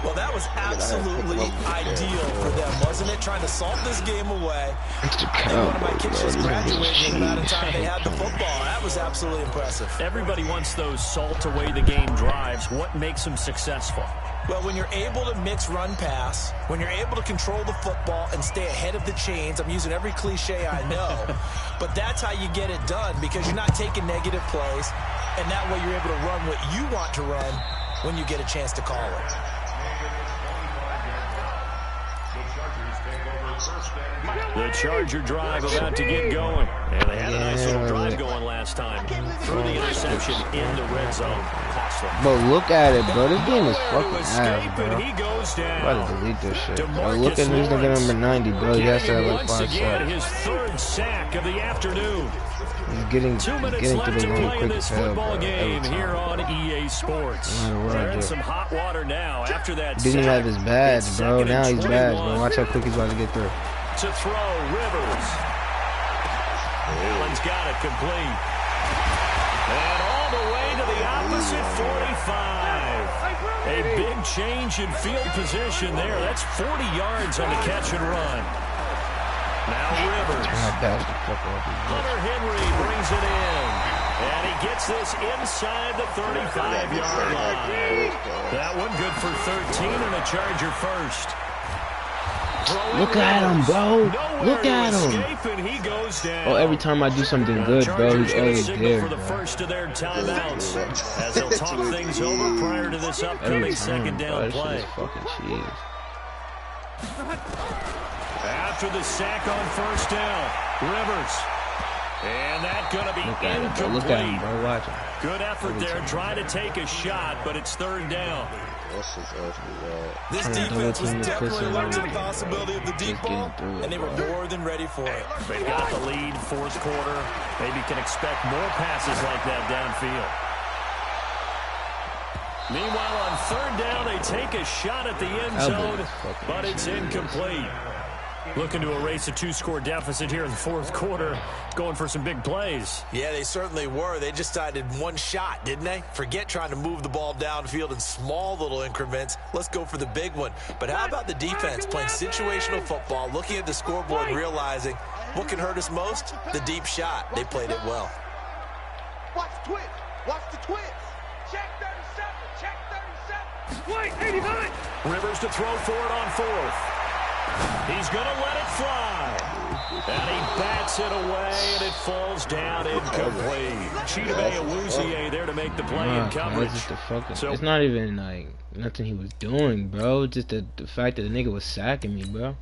Well, that was absolutely ideal for them, wasn't it? Trying to salt this game away. I think one of my kids just graduated in the amount of time they had the football. That was absolutely impressive. Everybody wants those salt away the game drives. What makes them successful? Well, when you're able to mix run pass, when you're able to control the football and stay ahead of the chains, I'm using every cliche I know, but that's how you get it done because you're not taking negative plays, and that way you're able to run what you want to run when you get a chance to call it. The Charger drive about to get going. And they had a nice little drive going last time. Threw the interception in the red zone. Costly. Bro, look at it, bro. This game is fucking ass, bro. He goes down. I'm about to delete this shit. Bro, look at this nigga number 90, bro. He has to have like 5 sacks. His third sack of the afternoon. He's getting 2 minutes through left the to run play in quick this as hell, football bro. game here on EA Sports. They're in some hot water now after that. He didn't even have his badge, bro. Now he's badge, bro. Watch how quick he's about to get through. To throw, Rivers. Allen's got it complete. And all the way to the opposite 45. A big change in field position there. That's 40 yards on the catch and run. Now Rivers. Hunter Henry brings it in. And he gets this inside the 35-yard line. That one good for 13 and a Charger first. Look at him, bro. Look at him. He goes down. Oh, every time I do something good, bro, he's always there. For the first of their timeouts, as they'll talk things over prior to this upcoming second down play. After the sack on first down, Rivers. And that's going to be incomplete. Look at him, bro. Watch him. Good effort there, trying to take a shot, but it's third down. This defense was definitely alert to the possibility of the deep ball, and they were more than ready for it. They got the lead, fourth quarter. Maybe can expect more passes like that downfield. Meanwhile, on third down, they take a shot at the end zone, but it's incomplete. Looking to erase a 2-score deficit here in the fourth quarter, going for some big plays. Yeah, they certainly were. They just decided one shot, didn't they? Forget trying to move the ball downfield in small little increments. Let's go for the big one. But how about the defense playing situational football, looking at the scoreboard, realizing what can hurt us most? The deep shot. They played it well. Watch the twist. Watch the twist. Check 37. Check 37. Wait, 89. Rivers to throw for it on fourth. He's going to let it fly. And he bats it away, and it falls down incomplete. Chidobe Awuzie there to make the play in coverage. It's not even like nothing he was doing, bro. Just the fact that the nigga was sacking me, bro.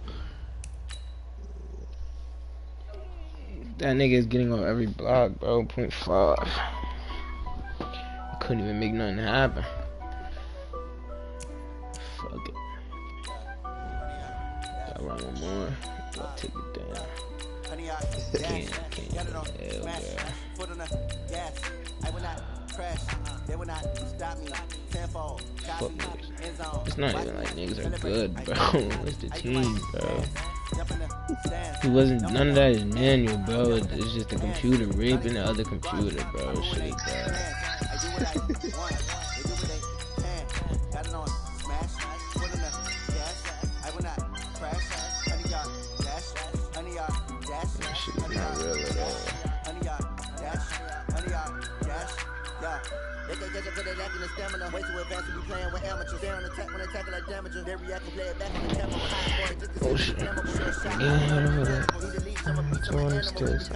That nigga is getting on every block, bro. 0.5. Couldn't even make nothing happen. Fuck it. Got run one more. I'll take it down. Can't. Hell, fuck niggas. It's not even like niggas are good, bro. It's the team, bro. He wasn't, none of that is manual, bro. It's just the computer raping the other computer, bro. Shit is bad. Way too advanced to be playing with amateurs. They're on attack when they tackle like damages. They react and play it back on the tempo. Oh shit. Yeah, over there. What's on the stairs?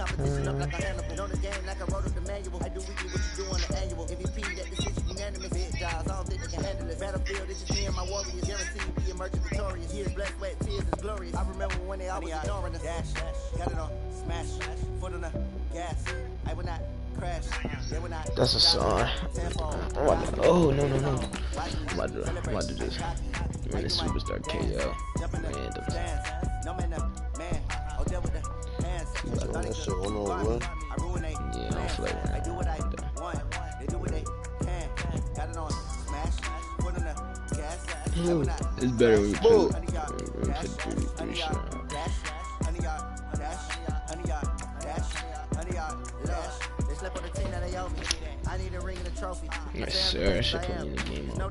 I remember when they always ignoring us. Dash, got it on, smash, foot on the gas. I would not crash. That's a sign. Oh no. I'm about to do this. Man, this superstar KO. That shit 1-on-1. Yeah, I don't feel like I do what I want. They do what they can. Got it on smash. Put in the gas. it's better when you Boom. put three shots. They slept on the team that they owe me. I need a ring and a trophy. Yes, sir. I should put me in the game on, bro.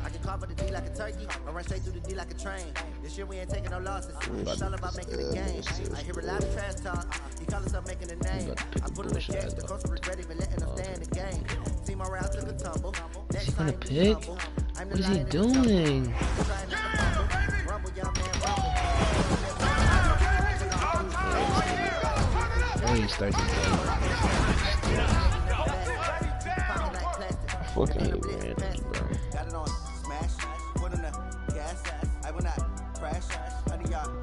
I can carve the D like a turkey. I run straight through the D like a train. This year we ain't taking no losses. It's all about making a game. I hear a lot of trash talk. He call us up making a name. I put him in jets. The coach will regret even letting us stay in the game. Team morale took a tumble. Is he gonna pick? What is he doing? Oh, he starts his game. I fucking hate randoms, bro.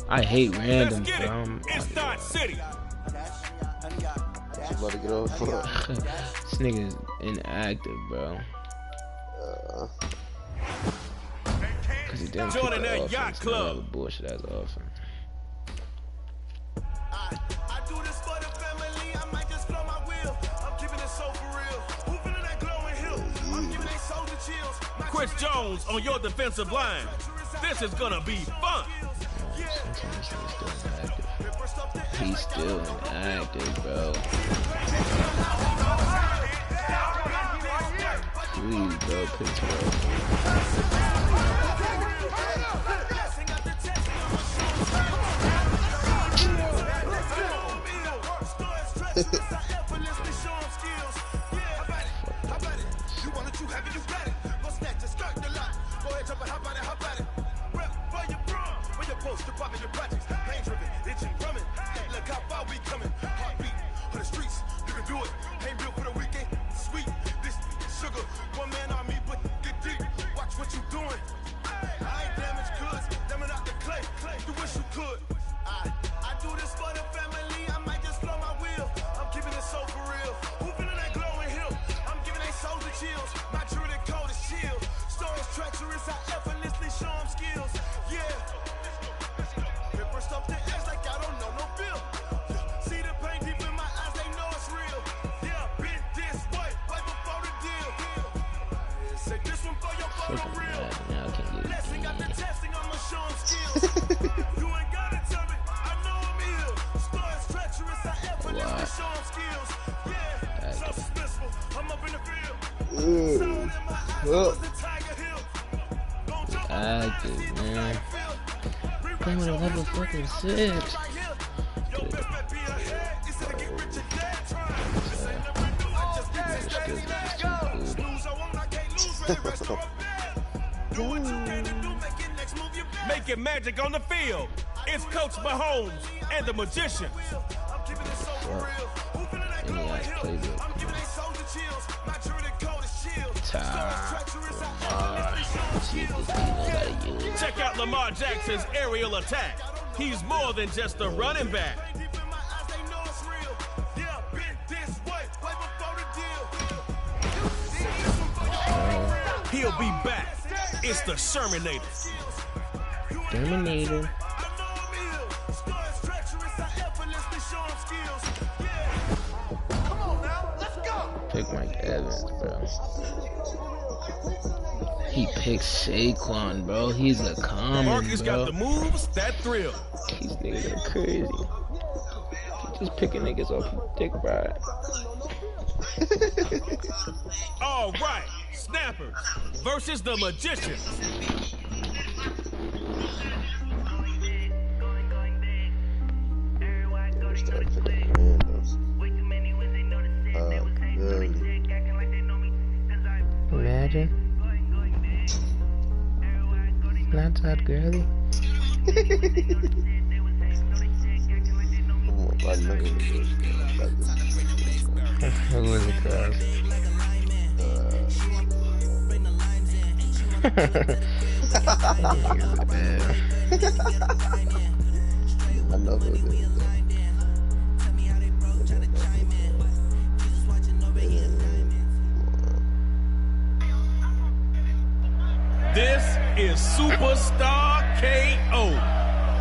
I hate randoms, bro. It's not city. About to get off. This nigga is inactive, bro. Cause he didn't pick Joining the that offense, yacht man. club. All the bullshit as offense. I do this for the family. I might just blow my wheel. I'm keeping it so for real. Who feeling that glowing hill? I'm giving they soldier chills. Chris Jones on your defensive line. This is gonna be fun. He's still inactive, bro. Please, bro, Pittsburgh. Active, man. Playing with a level fucking 6. Making magic on the field. It's Coach Mahomes and the Magician. Check out Lamar Jackson's aerial attack. He's more than just a running back. He'll be back. It's the Shermanator. Terminator. Pick Mike Evans, bro. He picked Saquon, bro. He's a common, Marcus bro. got the moves, that thrill. These niggas are crazy. He just picking niggas off his dick ride. All right, Snappers versus the Magician. Imagine. Snapchat girly. Who was it, cuz? I know who it is. This is Superstar KO.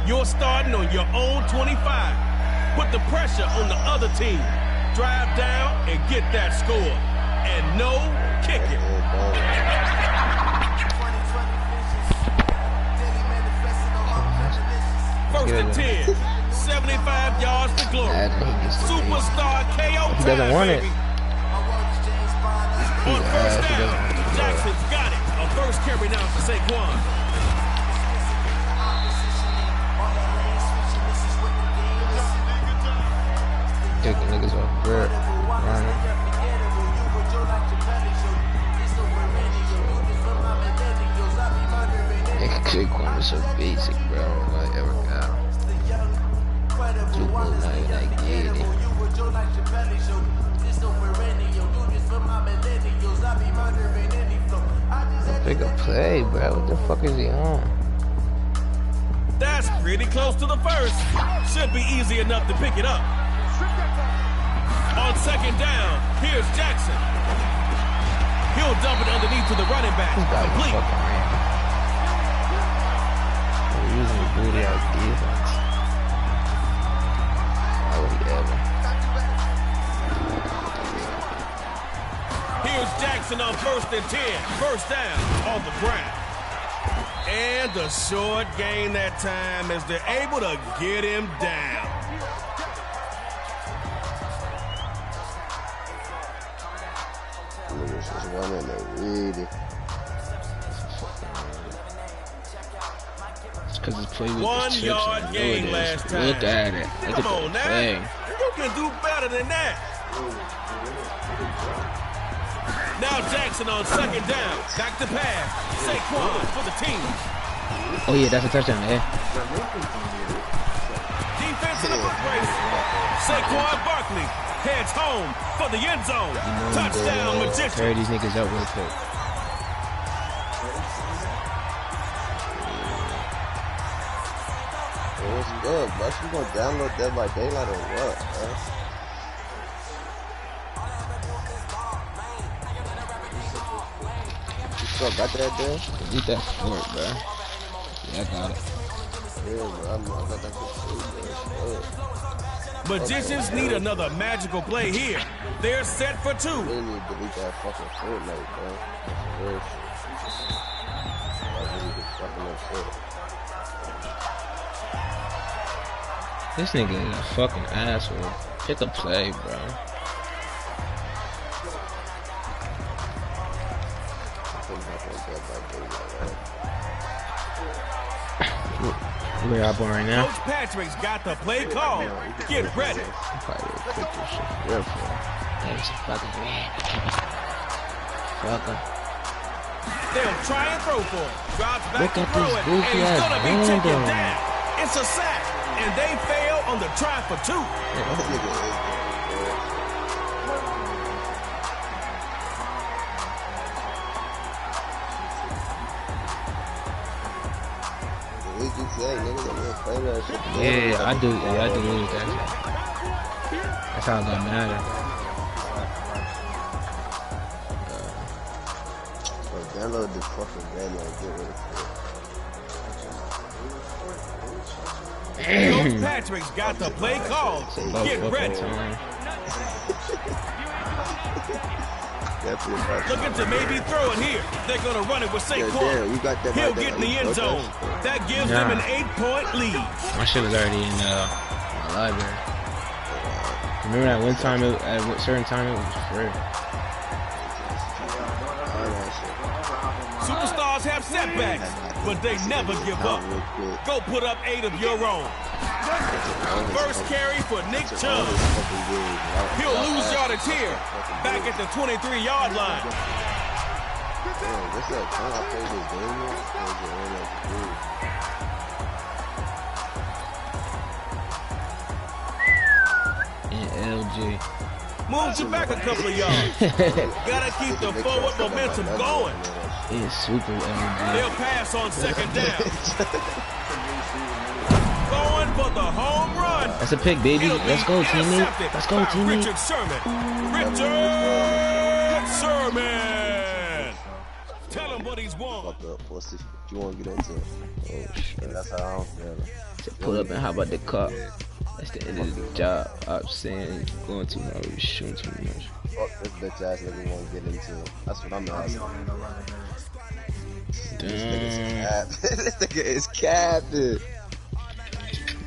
You're starting on your own 25. Put the pressure on the other team. Drive down and get that score. And no kicking. First and 10. 75 yards to glory. Superstar KO. He doesn't want it. On first down, Jackson's got it. A first carry now for Saquon. Taking niggas off grip. Saquon is so basic, bro. Like, ever got him. Pick a play, bro. What the fuck is he on? That's pretty close to the first. Should be easy enough to pick it up. On second down, here's Jackson. He'll dump it underneath to the running back. Complete. Using the booty out defense. How would he ever? Here's Jackson on first and 10. First down on the ground. And the short gain that time as they're able to get him down. Niggas just running to read it. Because his play was 1 yard gain last time. Look at it. Look Come on now. You can do better than that. Now Jackson on second down. Back to pass. Saquon for the team. Oh yeah, that's a touchdown, eh? Defense in the foot race. Saquon Barkley heads home for the end zone. Touchdown, Magician. Carry these niggas out real quick. What's good, bro? You gonna download Dead by Daylight or what, bro? You still got that there? Beat that fort, bro. Yeah, I got it. Yeah, bro. I got that shit, bro. Magicians need another magical play here. They're set for 2. They need to delete that fucking Fortnite, bro. That's the worst. I really be fucking that shit. This nigga is a fucking asshole. Pick a play, bro. We're up on right now. Coach Patrick's got the play call. Get ready. There's a fucking man. Fucker. They'll try and throw for him. Drops back to throw it. And he's gonna be taken down. It's a sack. And they fail on the try for 2. Yeah, I do. Yeah, I do lose that. That's how it got matter. Download this fucking game and get rid of it. Coach Patrick's got the play called. Get ready. Looking to maybe throw it here. They're going to run it with Saquon. He'll get in the end zone. That gives them an 8-point lead. My shit was already in my library. Remember that one time, at a certain time, it was free. Superstars have setbacks, but they never give up. Go put up 8 of your own. First carry for Nick Chubb. He'll lose yardage here, back at the 23-yard line. LG. Moves you back a couple of yards. Gotta keep the forward momentum going. He's super LG. They'll pass on second down. Going for the home run. That's a pick, baby. Let's go, teammate. Let's go, teammate. Richard Sherman. Richard Sherman. Tell him what he's one. Fuck up. What's this? What you want to get into? Oh, shit. That's how I'm feeling. Pull up and hop out the car. That's the end of the job. I'm saying going too hard, shooting too much. Fuck this bitch ass nigga want to get into. That's what I'm asking. Damn. This nigga is capping.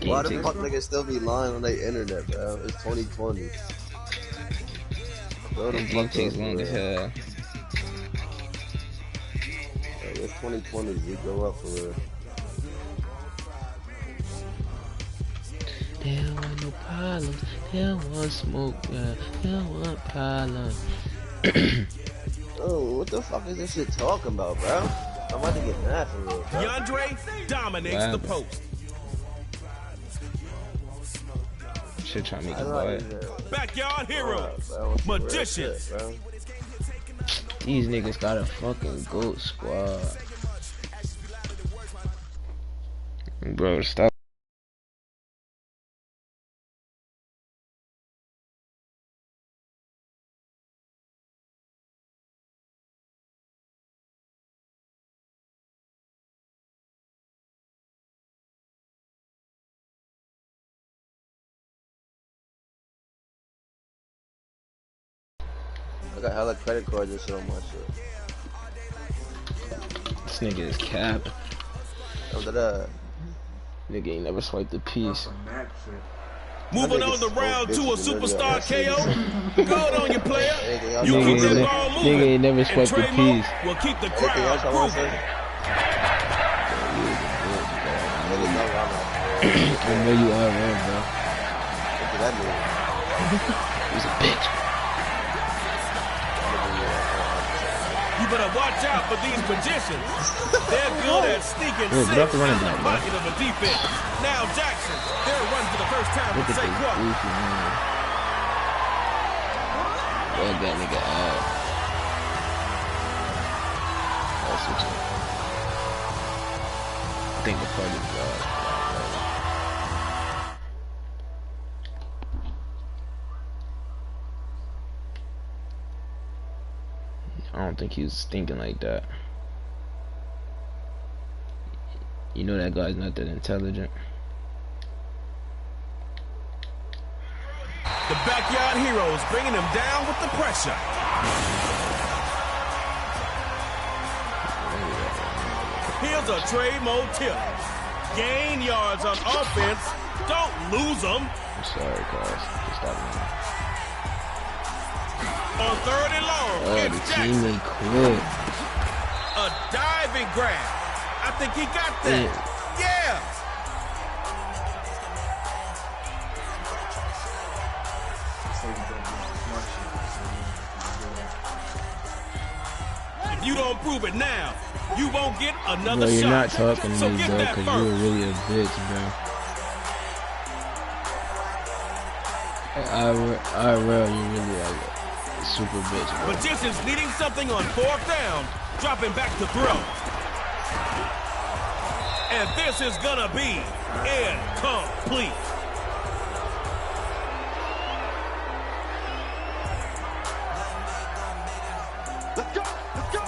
Why the fuck niggas still be lying on their internet, bro? It's 2020. Bro, the game takes long as hell. It's 2020. We go up for real. There want no problems. There want smoke. There want problems. Oh, what the fuck is this shit talking about, bro? I'm about to get mad for real, bro. DeAndre dominates the post. Should try to make it bad. Backyard heroes. Magicians. These niggas got a fucking GOAT squad. Bro, stop. I got hella credit cards and shit on my shit. This nigga is cap. Nigga ain't never swiped a piece. Moving on the round to a superstar KO. Good on you, player. You keep that ball moving. Nigga ain't never swiped a piece. We'll keep the crowd grooving. I know you are, man, bro. What does that mean? He's a bitch. You better watch out for these magicians. They're good at sneaking six in the pocket of a defense. Now Jackson, they'll run for the first time with Saquon. Bug that nigga out. That's what I think the party's God. I don't think he was thinking like that. You know that guy's not that intelligent. The backyard heroes bringing him down with the pressure. Here's a Trey Mo tip. Gain yards on offense. Don't lose them. I'm sorry, guys. Just stop me. On 3rd and long, it's Jackson. Teammate quit. A diving grab. I think he got that. Yeah. If you don't prove it now, you won't get another shot. You're not talking to me, bro, because you're really a bitch, bro. I real, you really like it. Super bitch, bro. Magicians needing something on 4th down, dropping back to throw. And this is gonna be incomplete. Let's go! Let's go!